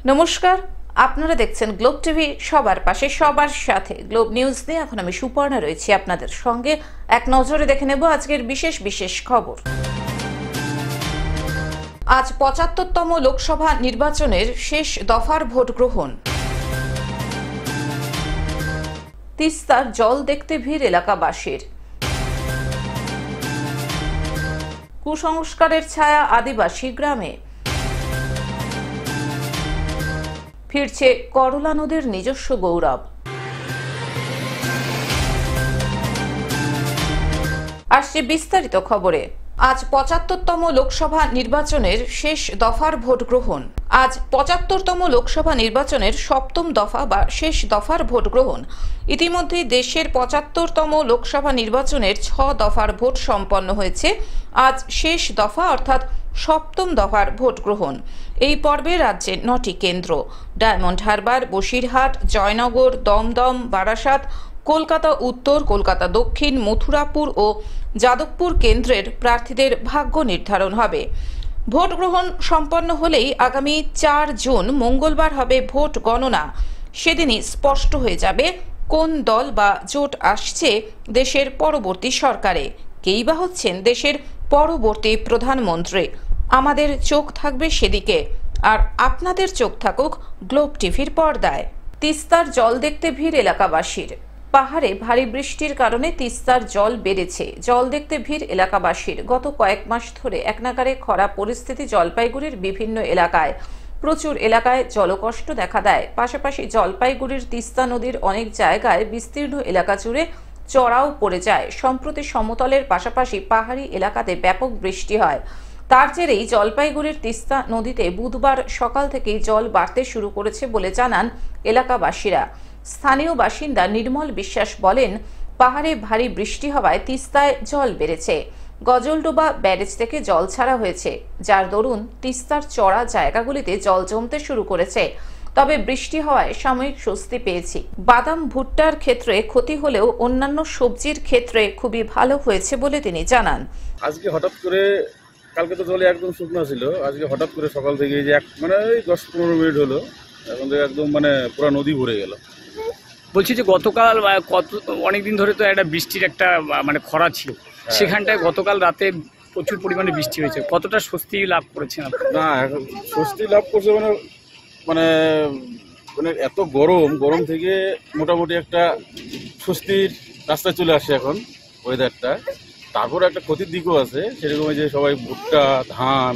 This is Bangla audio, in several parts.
নমস্কার, আপনারা দেখছেন গ্লোব টিভি, সবার পাশে সবার সাথে। গ্লোব নিউজ নিয়ে এখন আমি সুপর্ণা রয়েছি আপনাদের সঙ্গে। এক নজরে দেখে নেব আজকের বিশেষ খবর। আজ ৭৫তম লোকসভা নির্বাচনের শেষ দফার ভোট গ্রহণ। তিস্তার জল দেখতে ভিড় এলাকাবাসীর। কুসংস্কারের ছায়া আদিবাসী গ্রামে। ফিরছে করলা নদীর নিজস্ব গৌরব। আসছে বিস্তারিত খবরে। আজ ৭৫তম লোকসভা নির্বাচনের শেষ দফার ভোট গ্রহণ। আজ ৭৫তম লোকসভা নির্বাচনের সপ্তম দফা বা শেষ দফার ভোট গ্রহণ। ইতিমধ্যেই দেশের ৭৫তম লোকসভা নির্বাচনের ৬ দফার ভোট সম্পন্ন হয়েছে। আজ শেষ দফা অর্থাৎ সপ্তম দফার ভোট গ্রহণ। এই পর্বে রাজ্যে ৯টি কেন্দ্র ডায়মন্ড হারবার, বসিরহাট, জয়নগর, দমদম, বারাসাত, কলকাতা উত্তর, কলকাতা দক্ষিণ, মথুরাপুর ও যাদবপুর কেন্দ্রের প্রার্থীদের ভাগ্য নির্ধারণ হবে। ভোট গ্রহণ সম্পন্ন হলেই আগামী ৪ জুন মঙ্গলবার হবে ভোট গণনা। সেদিনই স্পষ্ট হয়ে যাবে কোন দল বা জোট আসছে দেশের পরবর্তী সরকারে, কেই বা হচ্ছেন দেশের পরবর্তী প্রধানমন্ত্রী। আমাদের চোখ থাকবে সেদিকে, আর আপনাদের চোখ থাকুক গ্লোব টিভির পর্দায়। তিস্তার জল দেখতে ভিড় এলাকাবাসীর। পাহাড়ে ভারী বৃষ্টির কারণে তিস্তার জল বেড়েছে। জল দেখতে ভিড় এলাকাবাসীর। গত কয়েক মাস ধরে একনাগাড়ে খরা পরিস্থিতি জলপাইগুড়ির বিভিন্ন এলাকায়। প্রচুর এলাকায় জলকষ্ট দেখা দেয়। পাশাপাশি জলপাইগুড়ির তিস্তা নদীর অনেক জায়গায় বিস্তীর্ণ এলাকা জুড়ে চড়াও পড়ে যায়। সম্প্রতি সমতলের পাশাপাশি পাহাড়ি এলাকাতে ব্যাপক বৃষ্টি হয়। তার জেরেই জলপাইগুড়ির তিস্তা নদীতে বুধবার সকাল থেকেই জল বাড়তে শুরু করেছে বলে জানান এলাকাবাসীরা। স্থানীয় বাসিন্দা নির্মল বিশ্বাস বলেন, পাহাড়ে ভারী বৃষ্টি হওয়ায় তিস্তায় জল বেড়েছে। গজলডোবা ব্যারেজ থেকে জল ছাড়া হয়েছে, যার দরুন তিস্তার চড়া জায়গাগুলিতে জল জমতে শুরু করেছে। তবে বৃষ্টি হওয়ায় সাময়িক স্বস্তি পেয়েছি। বাদাম ভুট্টার ক্ষেত্রে ক্ষতি হলেও অন্যান্য সবজির ক্ষেত্রে খুবই ভালো হয়েছে বলে তিনি জানান। আজকে হঠাৎ করে, কালকে তো জলে একদম শুকনো ছিল, আজকে হঠাৎ করে সকাল থেকে যে ওই ১০-১৫ মিনিট হলো, এখন থেকে একদম পুরো নদী ভরে গেল। বলছি যে গতকাল অনেকদিন ধরে তো একটা বৃষ্টির একটা খরা ছিল, সেখানটায় গতকাল রাতে প্রচুর পরিমাণে বৃষ্টি হয়েছে। কতটা স্বস্তি লাভ করেছেন আপনি? না, এখন স্বস্তি লাভ করছে মানে এত গরম থেকে মোটামুটি একটা স্বস্তির রাস্তায় চলে আসছে এখন ওয়েদারটা। তারপর একটা ক্ষতির দিকও আছে, সেরকম যে সবাই ভুট্টা, ধান,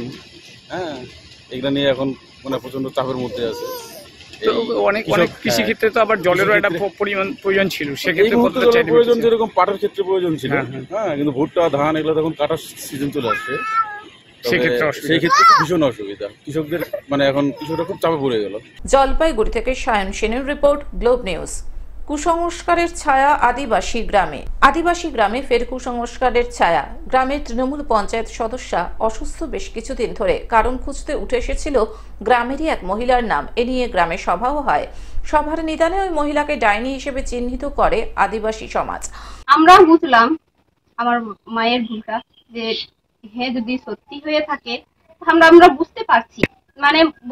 এগুলো নিয়ে এখন প্রচন্ড চাপের মধ্যে আছে। অনেক কৃষি ক্ষেত্রে তো আবার জলেরও একটা প্রয়োজন ছিল, সেক্ষেত্রে প্রয়োজন যেরকম পাটের ক্ষেত্রে প্রয়োজন ছিল, কিন্তু ভুট্টা, ধান এগুলো তখন কাটার সিজন চলে আসছে। সেই ক্ষেত্রে ভীষণ অসুবিধা কৃষকদের, এখন কৃষকরা খুব চাপে পড়ে গেল। জলপাইগুড়ি থেকে সায়ন সেনের রিপোর্ট, গ্লোব নিউজ। কুসংস্কারের ছায়া আদিবাসী গ্রামে। আদিবাসী গ্রামে ফের কুসংস্কারের ছায়া। গ্রামের তৃণমূল পঞ্চায়েত সদস্যা অসুস্থ বেশ কিছুদিন ধরে। কারণ খুঁজতে উঠে এসেছিল গ্রামেরই এক মহিলার নাম। এ নিয়ে গ্রামে সভাও হয়। সভার নিদানে ওই মহিলাকে ডাইনি হিসেবে চিহ্নিত করে আদিবাসী সমাজ। আমরা বুঝলাম আমার মায়ের ভুলটা, যে হ্যাঁ যদি সত্যি হয়ে থাকে আমরা বুঝতে পারছি।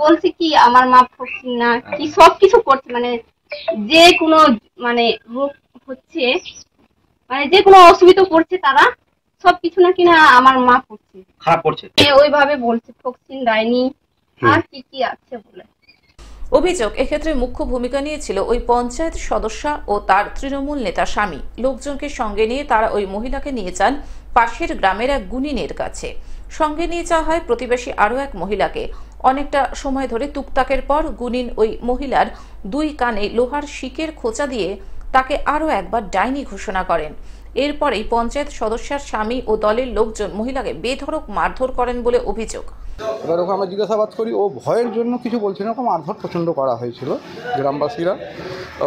বলছি কি আমার মা ফোকসি না কি সবকিছু করছে, যে কোনো রোগ হচ্ছে, যে কোনো অসুবিধা পড়ছে, তারা সবকিছু না কিনা আমার মা করছে, খারাপ করছে, ওইভাবে বলছে ফোকসিন, ডাইনি আর কি আছে বলে অভিযোগ। এক্ষেত্রে মুখ্য ভূমিকা নিয়েছিল ওই পঞ্চায়েত সদস্যা ও তার তৃণমূল নেতা স্বামী। লোকজনকে সঙ্গে নিয়ে তারা ওই মহিলাকে নিয়ে যান পাশের গ্রামের এক গুণিনের কাছে। সঙ্গে নিয়ে যাওয়া হয় প্রতিবেশী আরও এক মহিলাকে। অনেকটা সময় ধরে টুকটাকের পর গুণিন ওই মহিলার 2 কানে লোহার শিকের খোঁচা দিয়ে তাকে আরও একবার ডাইনি ঘোষণা করেন। এরপরেই পঞ্চায়েত সদস্যার স্বামী ও দলের লোকজন মহিলাকে বেধড়ক মারধর করেন বলে অভিযোগ। এবার ওকে আমরা জিজ্ঞাসাবাদ করি, ও ভয়ের জন্য কিছু বলছিল না, মারধর প্রচণ্ড করা হয়েছিল। গ্রামবাসীরা,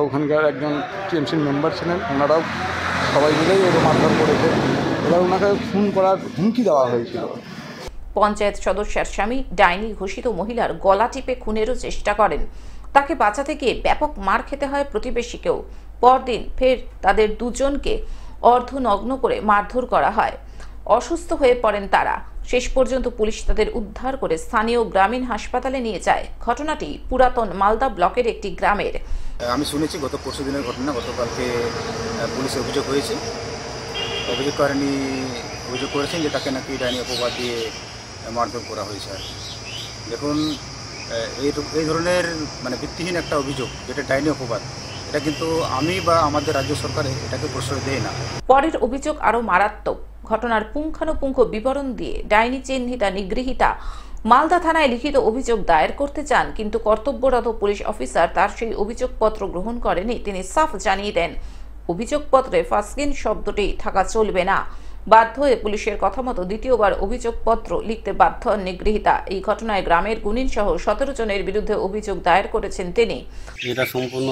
ওখানকার একজন টিএমসির মেম্বার ছিলেন, ওনারাও সবাই মিলেই ওকে মারধর করেছে। এবার ওনাকে খুন করার হুমকি দেওয়া হয়েছিল। পঞ্চায়েত সদস্যার স্বামী ডাইনি ঘোষিত মহিলার গলা টিপে খুনেরও চেষ্টা করেন। তাকে বাঁচাতে গিয়ে ব্যাপক মার খেতে হয় প্রতিবেশীকেও। পরদিন ফের তাদের দুজনকে অর্ধনগ্ন করে মারধর করা হয়। অসুস্থ হয়ে পড়েন তারা। শেষ পর্যন্ত পুলিশ তাদের উদ্ধার করে স্থানীয় গ্রামীণ হাসপাতালে নিয়ে যায়। ঘটনাটি পুরাতন মালদা ব্লকের একটি গ্রামের। আমি শুনেছি গত পরশু দিনের ঘটনা, গতকালকে পুলিশে অভিযোগ হয়েছে। অভিযোগ করেছেন যে তাকে নাকি ডাইনি অপবাদ দিয়ে মারধর করা হয়েছে। দেখুন, এই ধরনের মানে ভিত্তিহীন একটা অভিযোগ যেটা ডাইনি অপবাদ, এটা কিন্তু আমি বা আমাদের রাজ্য সরকার এটাকে প্রশ্রয় দেয় না। পরের অভিযোগ আরো মারাত্মক। ঘটনার পুঙ্খানুপুঙ্খ বিবরণ দিয়ে ডাইনি চিহ্নিতা নিগৃহীতা মালদা থানায় লিখিত অভিযোগ দায়ের করতে চান, কিন্তু কর্তব্যরত পুলিশ অফিসার তার সেই অভিযোগপত্র গ্রহণ করেনি। তিনি সাফ জানিয়ে দেন, অভিযোগপত্রে ফাসকিন শব্দটি থাকা চলবে না। বাধ্য হয়ে পুলিশের কথা মতো দ্বিতীয়বার অভিযোগপত্র লিখতে বাধ্য হন নিগৃহীতা। এই ঘটনায় গ্রামের গুণিন সহ 17 জনের বিরুদ্ধে অভিযোগ দায়ের করেছেন তিনি। এটা সম্পূর্ণ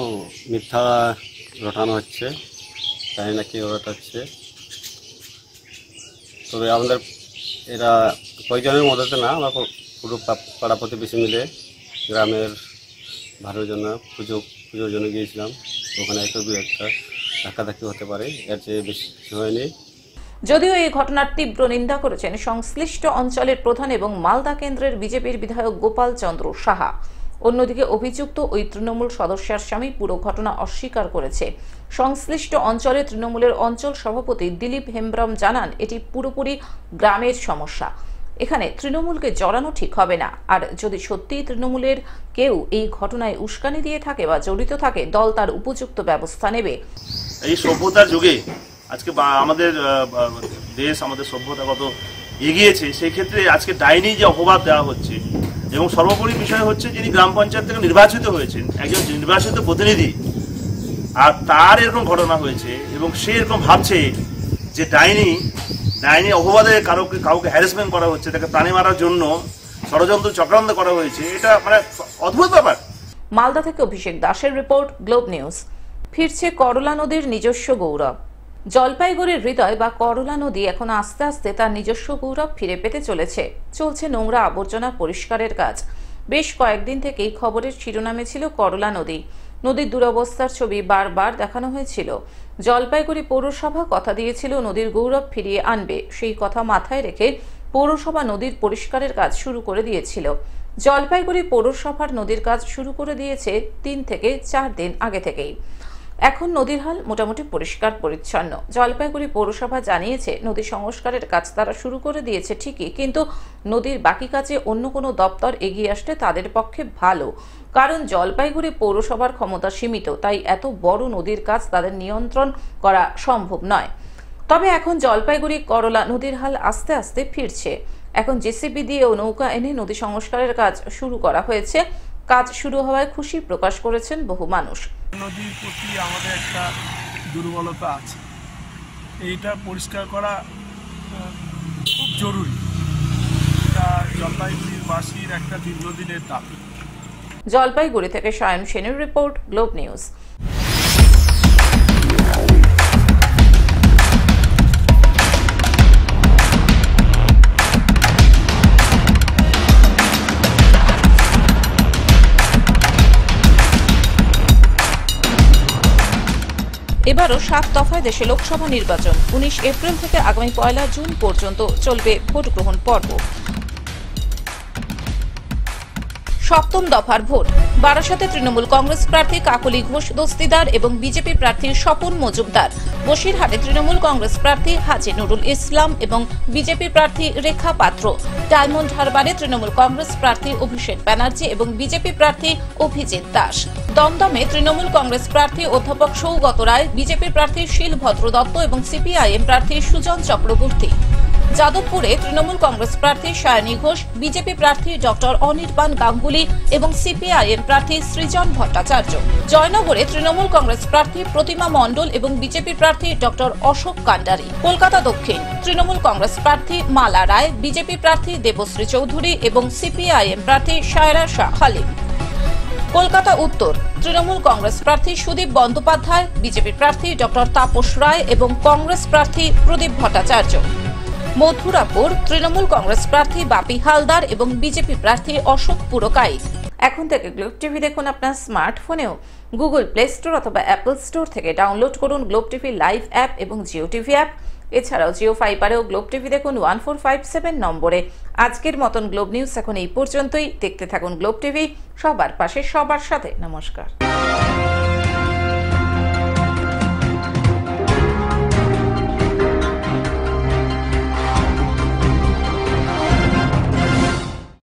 মিথ্যা রটানো হচ্ছে, তাই নাকি রটাচ্ছে। তবে আমাদের এরা কয়েকজনের মধ্যে না, আমরা পুরো পাড়া প্রতিবেশী মিলে গ্রামের ভালোর জন্য পুজোর জন্য গিয়েছিলাম। ওখানে একটা ধাক্কাধাক্কি হতে পারে, এর চেয়ে বেশি হয়নি। যদিও এই ঘটনার তীব্র নিন্দা করেছেন সংশ্লিষ্ট অঞ্চলের প্রধান এবং মালদা কেন্দ্রের বিজেপির বিধায়ক গোপাল চন্দ্র সাহা। অন্যদিকে অভিযুক্ত ওই তৃণমূল সদস্যের স্বামী পুরো ঘটনা অস্বীকার করেছে। সংশ্লিষ্ট অঞ্চলে তৃণমূলের অঞ্চল সভাপতি দিলীপ হেমব্রম জানান, এটি পুরোপুরি গ্রামের সমস্যা, এখানে তৃণমূলকে জড়ানো ঠিক হবে না। আর যদি সত্যিই তৃণমূলের কেউ এই ঘটনায় উস্কানি দিয়ে থাকে বা জড়িত থাকে, দল তার উপযুক্ত ব্যবস্থা নেবে। এই সভ্যতার যুগে আজকে আমাদের দেশ, আমাদের সভ্যতা কত এগিয়েছে, সেই ক্ষেত্রে আজকে ডাইনি যে অপবাদ দেওয়া হচ্ছে, এবং সর্বোপরি বিষয় হচ্ছে যিনি গ্রাম পঞ্চায়েত থেকে নির্বাচিত হয়েছেন, একজন নির্বাচিত প্রতিনিধি, আর তার এরকম ঘটনা হয়েছে এবং সে এরকম ভাবছে যে ডাইনি অপবাদে কাউকে হ্যারাসমেন্ট করা হচ্ছে, তাকে প্রাণী মারার জন্য ষড়যন্ত্র চক্রান্ত করা হয়েছে। এটা মানে অদ্ভুত ব্যাপার। মালদা থেকে অভিষেক দাসের রিপোর্ট, গ্লোব নিউজ। ফিরছে করলা নদীর নিজস্ব গৌরব। জলপাইগুড়ির হৃদয় বা করলা নদী এখন আস্তে আস্তে তার নিজস্ব গৌরব ফিরে পেতে চলেছে। চলছে নোংরা আবর্জনা পরিষ্কারের কাজ। বেশ কয়েকদিন থেকেই খবরের শিরোনামে ছিল করলা নদী। নদীর দুরবস্থার ছবি বারবার দেখানো হয়েছিল। জলপাইগুড়ি পৌরসভা কথা দিয়েছিল নদীর গৌরব ফিরিয়ে আনবে। সেই কথা মাথায় রেখে পৌরসভা নদীর পরিষ্কারের কাজ শুরু করে দিয়েছিল। জলপাইগুড়ি পৌরসভার নদীর কাজ শুরু করে দিয়েছে 3 থেকে 4 দিন আগে থেকেই। এখন নদীর হাল মোটামুটি পরিষ্কার পরিচ্ছন্ন। জলপাইগুড়ি পৌরসভা জানিয়েছে, নদী সংস্কারের কাজ তারা শুরু করে দিয়েছে ঠিকই, কিন্তু নদীর বাকি কাজে অন্য কোনো দপ্তর এগিয়ে আসলে তাদের পক্ষে ভালো। কারণ জলপাইগুড়ি পৌরসভার ক্ষমতা সীমিত, তাই এত বড় নদীর কাজ তাদের নিয়ন্ত্রণ করা সম্ভব নয়। তবে এখন জলপাইগুড়ি করলা নদীর হাল আস্তে আস্তে ফিরছে। এখন জেসিবি দিয়ে ও নৌকা এনে নদী সংস্কারের কাজ শুরু করা হয়েছে। কাজ শুরু হওয়ায় খুশি প্রকাশ করেছেন বহু মানুষ। নদীর প্রতি আমাদের একটা দুর্বলতা আছে, এইটা পরিষ্কার করা খুব জরুরি। এটা জলপাইগুড়ির বাসীর একটা দীর্ঘদিনের দাবি। জলপাইগুড়ি থেকে সায়ন সেনের রিপোর্ট, গ্লোব নিউজ। এবারও 7 দফায় দেশে লোকসভা নির্বাচন। 19 এপ্রিল থেকে আগামী 1 জুন পর্যন্ত চলবে ভোট গ্রহণ পর্ব। 7ম দফার ভোট। বারাসাতে তৃণমূল কংগ্রেস প্রার্থী কাকলি ঘোষ দস্তিদার এবং বিজেপি প্রার্থী স্বপন মজুমদার, বসিরহাটে তৃণমূল কংগ্রেস প্রার্থী হাজি নুরুল ইসলাম এবং বিজেপি প্রার্থী রেখা পাত্র, ডায়মন্ড হারবারে তৃণমূল কংগ্রেস প্রার্থী অভিষেক ব্যানার্জি এবং বিজেপি প্রার্থী অভিজিৎ দাস, দমদমে তৃণমূল কংগ্রেস প্রার্থী অধ্যাপক সৌগত রায়, বিজেপি প্রার্থী শিলভদ্র দত্ত এবং সিপিআইএম প্রার্থী সুজন চক্রবর্তী, যাদবপুরে তৃণমূল কংগ্রেস প্রার্থী সায়নী ঘোষ, বিজেপি প্রার্থী ডক্টর অনির্বাণ গাঙ্গুলি এবং সিপিআইএম প্রার্থী সৃজন ভট্টাচার্য, জয়নগরে তৃণমূল কংগ্রেস প্রার্থী প্রতিমা মণ্ডল এবং বিজেপি প্রার্থী ডক্টর অশোক কান্ডারি, কলকাতা দক্ষিণ তৃণমূল কংগ্রেস প্রার্থী মালা রায়, বিজেপি প্রার্থী দেবশ্রী চৌধুরী এবং সিপিআইএম প্রার্থী সায়রা শাহ হালিম, কলকাতা উত্তর তৃণমূল কংগ্রেস প্রার্থী সুদীপ বন্দ্যোপাধ্যায়, বিজেপি প্রার্থী ডক্টর তাপস রায় এবং কংগ্রেস প্রার্থী প্রদীপ ভট্টাচার্য, মথুরাপুর তৃণমূল কংগ্রেস প্রার্থী বাপি হালদার এবং বিজেপি প্রার্থী অশোক পুরকাইত, এখন থেকে গ্লোব টিভি দেখুন আপনার স্মার্টফোনেও। গুগল প্লে স্টোর অথবা অ্যাপল স্টোর থেকে ডাউনলোড করুন গ্লোব টিভি লাইভ অ্যাপ এবং জিও টিভি অ্যাপ। এছাড়াও জিও ফাইবারেও গ্লোব টিভি দেখুন 1457 নম্বরে। আজকের মতন গ্লোব নিউজ এখন এই পর্যন্তই। দেখতে থাকুন গ্লোব টিভি, সবার পাশে সবার সাথে। নমস্কার।